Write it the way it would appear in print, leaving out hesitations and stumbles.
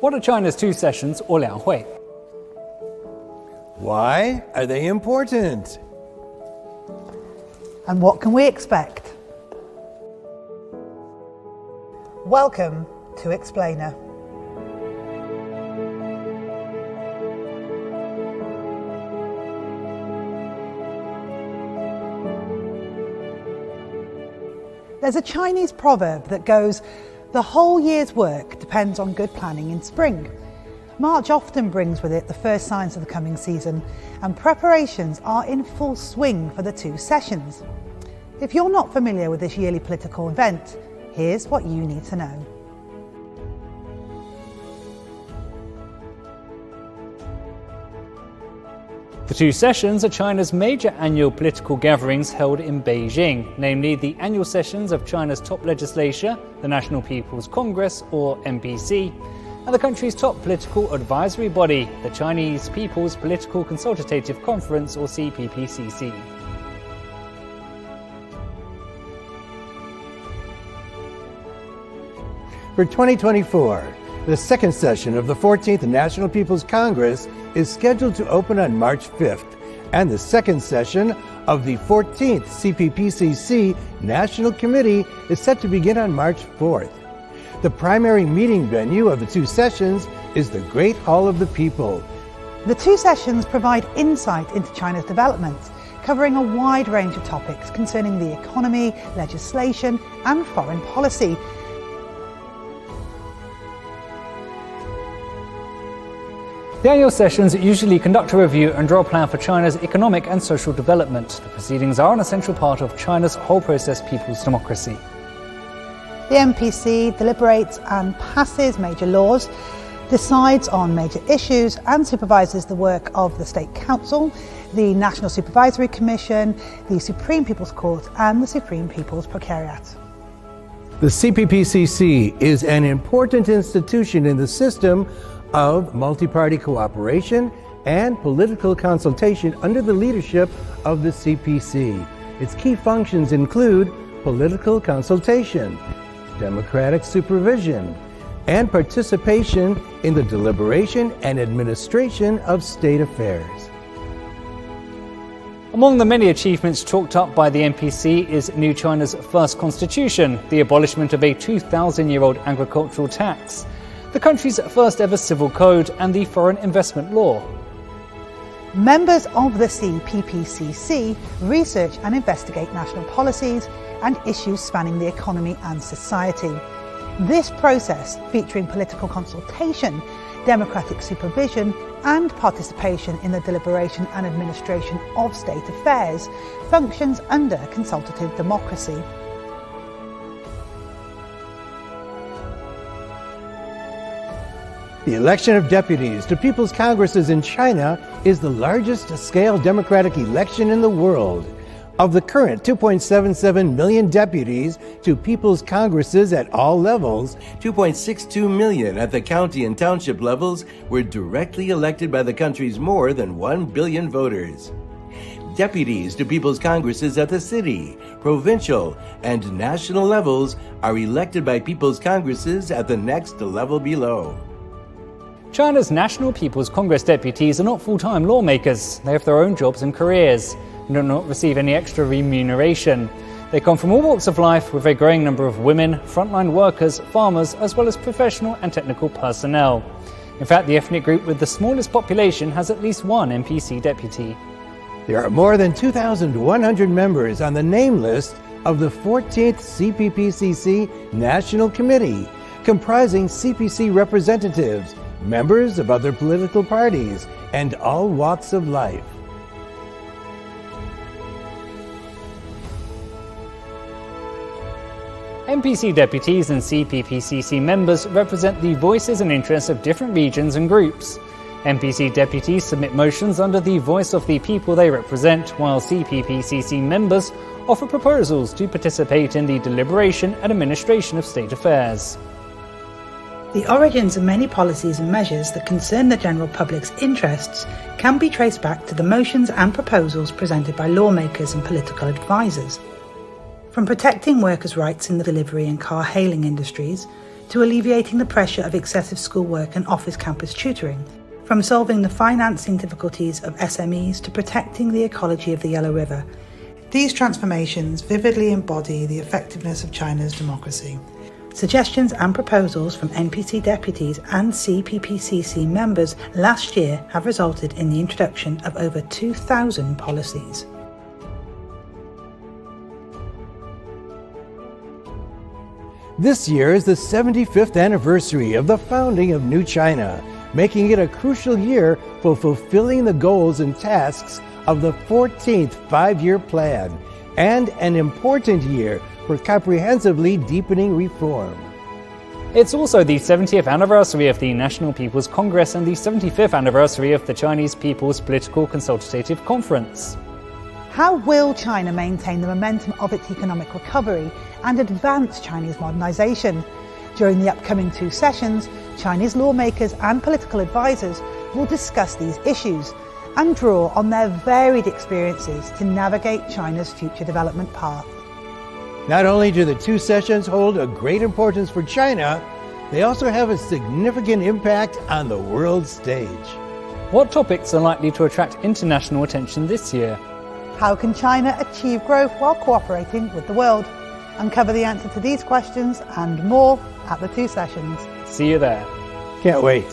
What are China's two sessions or Lianghui? Why are they important? And what can we expect? Welcome to Explainer. There's a Chinese proverb that goes, "The whole year's work depends on good planning in spring." March often brings with it the first signs of the coming season, and preparations are in full swing for the two sessions. If you're not familiar with this yearly political event, here's what you need to know. The two sessions are China's major annual political gatherings held in Beijing, namely the annual sessions of China's top legislature, the National People's Congress, or NPC, and the country's top political advisory body, the Chinese People's Political Consultative Conference, or CPPCC. For 2024, the second session of the 14th National People's Congress is scheduled to open on March 5th, and the second session of the 14th CPPCC National Committee is set to begin on March 4th. The primary meeting venue of the two sessions is the Great Hall of the People. The two sessions provide insight into China's developments, covering a wide range of topics concerning the economy, legislation, and foreign policy. The annual sessions usually conduct a review and draw a plan for China's economic and social development. The proceedings are an essential part of China's whole process people's democracy. The NPC deliberates and passes major laws, decides on major issues, and supervises the work of the State Council, the National Supervisory Commission, the Supreme People's Court, and the Supreme People's Procurator. The CPPCC is an important institution in the system of multi-party cooperation and political consultation under the leadership of the CPC. Its key functions include political consultation, democratic supervision, and participation in the deliberation and administration of state affairs. Among the many achievements chalked up by the NPC is New China's first constitution, the abolishment of a 2,000-year-old agricultural tax, the country's first ever civil code, and the foreign investment law. Members of the CPPCC research and investigate national policies and issues spanning the economy and society. This process, featuring political consultation, democratic supervision, and participation in the deliberation and administration of state affairs, functions under consultative democracy. The election of deputies to People's Congresses in China is the largest scale democratic election in the world. Of the current 2.77 million deputies to People's Congresses at all levels, 2.62 million at the county and township levels were directly elected by the country's more than 1 billion voters. Deputies to People's Congresses at the city, provincial, and national levels are elected by People's Congresses at the next level below. China's National People's Congress deputies are not full-time lawmakers. They have their own jobs and careers and do not receive any extra remuneration. They come from all walks of life, with a growing number of women, frontline workers, farmers, as well as professional and technical personnel. In fact, the ethnic group with the smallest population has at least one NPC deputy. There are more than 2,100 members on the name list of the 14th CPPCC National Committee, comprising CPC representatives, members of other political parties, and all walks of life. NPC deputies and CPPCC members represent the voices and interests of different regions and groups. NPC deputies submit motions under the voice of the people they represent, while CPPCC members offer proposals to participate in the deliberation and administration of state affairs. The origins of many policies and measures that concern the general public's interests can be traced back to the motions and proposals presented by lawmakers and political advisors. From protecting workers' rights in the delivery and car hailing industries, to alleviating the pressure of excessive schoolwork and office campus tutoring, from solving the financing difficulties of SMEs to protecting the ecology of the Yellow River. These transformations vividly embody the effectiveness of China's democracy. Suggestions and proposals from NPC deputies and CPPCC members last year have resulted in the introduction of over 2,000 policies. This year is the 75th anniversary of the founding of New China, making it a crucial year for fulfilling the goals and tasks of the 14th Five-Year Plan, and an important year for comprehensively deepening reform. It's also the 70th anniversary of the National People's Congress and the 75th anniversary of the Chinese People's Political Consultative Conference. How will China maintain the momentum of its economic recovery and advance Chinese modernisation? During the upcoming two sessions, Chinese lawmakers and political advisors will discuss these issues and draw on their varied experiences to navigate China's future development path. Not only do the two sessions hold a great importance for China, they also have a significant impact on the world stage. What topics are likely to attract international attention this year? How can China achieve growth while cooperating with the world? Uncover the answer to these questions and more at the two sessions. See you there. Can't wait.